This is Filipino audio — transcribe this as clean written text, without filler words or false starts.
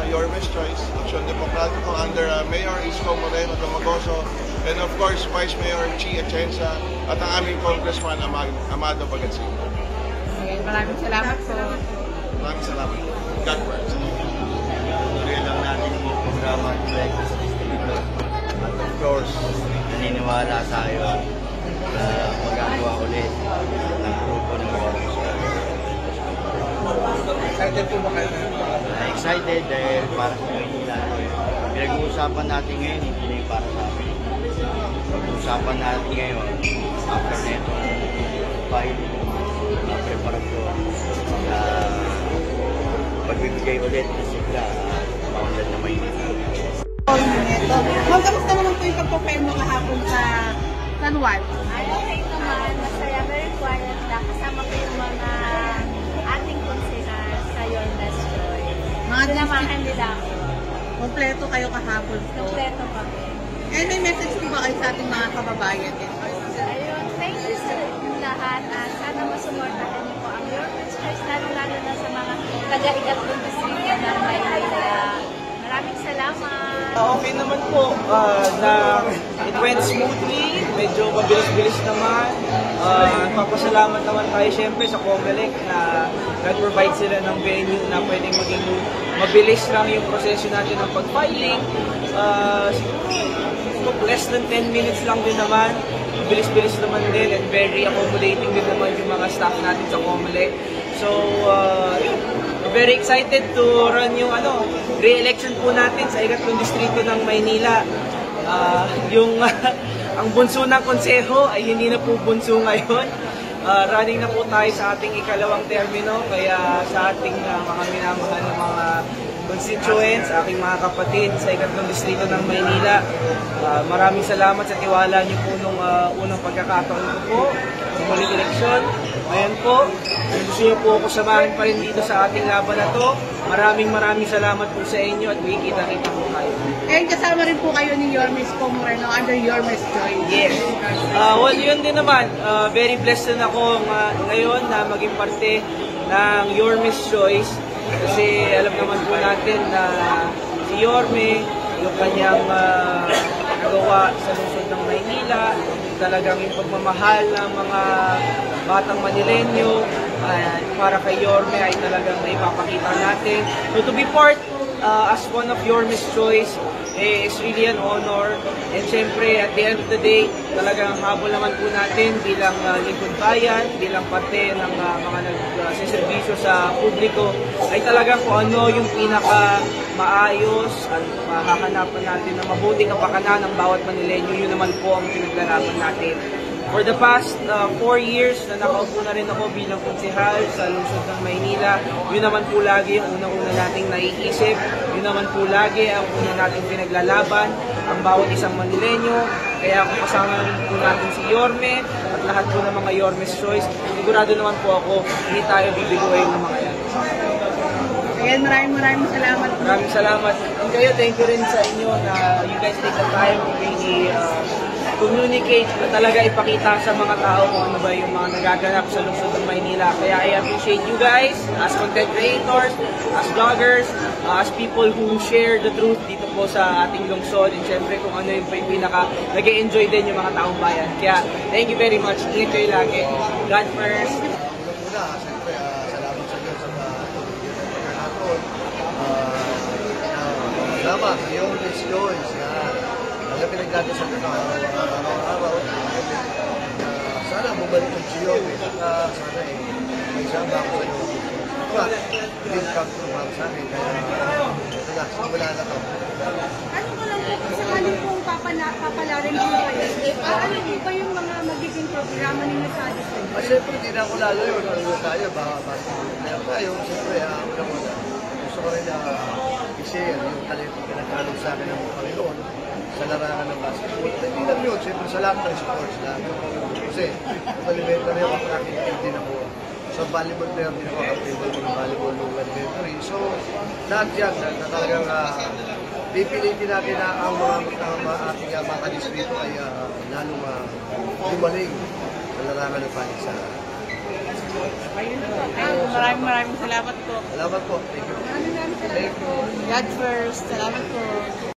Your Best Choice, Action Democratico, under Mayor Isko Moreno Domagoso, and of course, Vice Mayor Chi Atienza, at ang aming Congressman Amado Bagatsing. Okay, maraming salamat po. Maraming salamat. God bless. Tuloy lang natin yung programa at distributor. At of course, naniniwala tayo na magagawa ulit ng grupo ng Warriors. Excited po ba kayo? Excited dahil para sa Maynila. Pinag-uusapan natin ngayon, hindi na yung para sa amin. Pag-uusapan natin ngayon, after neto, filing, preparasyon, pagbibigay ulit ng sigla maunlad na Maynila. Ma'am, kamusta naman po yung pagpapayong kahapon sa San Juan? Okay naman, masaya, very quiet lang. Kasama ko yung mga ating konsehal sa Your Best Choice. Sinamahan nila ako. Kompleto kayo kahapon po. Kompleto kami. And may message po ba kayo sa ating mga kababayan din? Ayun, thank you sa lahat at sana masuportahan niyo po ang Your Best Choice, lalo-lalo na sa mga taga-ikatlong distrito ng Maynila. Maraming salamat. Okay naman po, it went smoothly, medyo mabilis-bilis naman. Papasalamat naman tayo syempre sa Comelec na nag-provide sila ng venue na pwedeng maging mabilis lang yung proseso natin ng pag-filing. Siguro less than 10 minutes lang din naman, bilis-bilis naman din and very accommodating din naman yung mga staff natin sa Comelec. So, very excited to run yung re-election po natin sa ikatlong distrito ng Maynila. Ang bunso ng konseho ay hindi na po bunso ngayon. Running na po tayo sa ating ikalawang termino, kaya sa ating mga minamahal na mga constituents, aking mga kapatid sa ikatlong distrito ng Maynila, maraming salamat sa tiwala niyo po nung unang pagkakataon ko po sa muling eleksyon. Ngayon po, gusto niyo po ako samahin pa rin dito sa ating laban na to. Maraming salamat po sa inyo at makikita-kita po kayo. And kasama rin po kayo ni Yorme Isko Moreno under Your Best Choice. Yes. Well, yun din naman. Very blessed din ako ngayon na maging parte ng Your Best Choice. Kasi alam naman po natin na si Yorme, yung kanyang nagawa sa lungsod ng Maynila, talagang yung pagmamahal ng mga batang Manileño para kay Yorme ay talagang naipapakita natin. So to be part as one of Yorme's Choice is really an honor. And syempre, at the end of the day, talagang habol naman po natin bilang lingkod bayan, bilang parte ng mga nagsiservisyo sa publiko, ay talagang kung ano yung pinaka maayos at mahahanapan natin na mabuting kapakanan ng bawat Manileño, yun naman po ang pinaglalaban natin. For the past 4 years na nakaupo na rin ako bilang konsehal sa lungsod ng Maynila, yun naman po lagi ang unang-una nating naiisip, yun naman po lagi ang una nating pinaglalaban, ang bawat isang Manileño. Kaya kung kasama rin po natin si Yorme at lahat po ng mga Yorme's Choice, sigurado naman po ako, hindi tayo bibiguin ng mga yan. Ayan, maraming salamat. Maraming salamat. And kayo, thank you rin sa inyo na you guys take the time to really communicate, na talaga ipakita sa mga tao kung ano ba yung mga nagaganap sa lungsod ng Maynila. Kaya I appreciate you guys as content creators, as vloggers, as people who share the truth dito po sa ating lungsod, and syempre kung ano yung pinaka nag-e-enjoy din yung mga taong bayan. Kaya thank you very much. Ingat kayo lagi. God first. Una, siyempre, salamat sa Diyos sa pagkakataon. Salamat, yung Best Choice. Ang pinagdadasal ko araw-araw. Sana bumalik yung siyo. Sana may isang bako sa iyo. Dream come true para sa akin. Kaya wala na to. Ano ko lang po, sakaling pong papalarin po kayo, ano po ba yung mga magiging programa ninyo sa district? Siyempre, hindi na ako lalo yun. Ano tayo, baka meron tayo. Siyempre, gusto ko rin i-share yung talento pinagkalog sa akin ng Panginoon sa larangan ng basketball. Hindi lang yun, siyempre sa lahat ng sports na. Kasi, elementary ako, nakikita din ako. Sa volleyball player din ako, kapitid ko ng volleyball ng elementary. So, lahat yan na talagang pipilitin natin na ang ating mga kadistrito ay lalong gumaling sa larangan ng paligsahan. Maraming salamat po. Salamat po. Thank you. God first. Salamat po.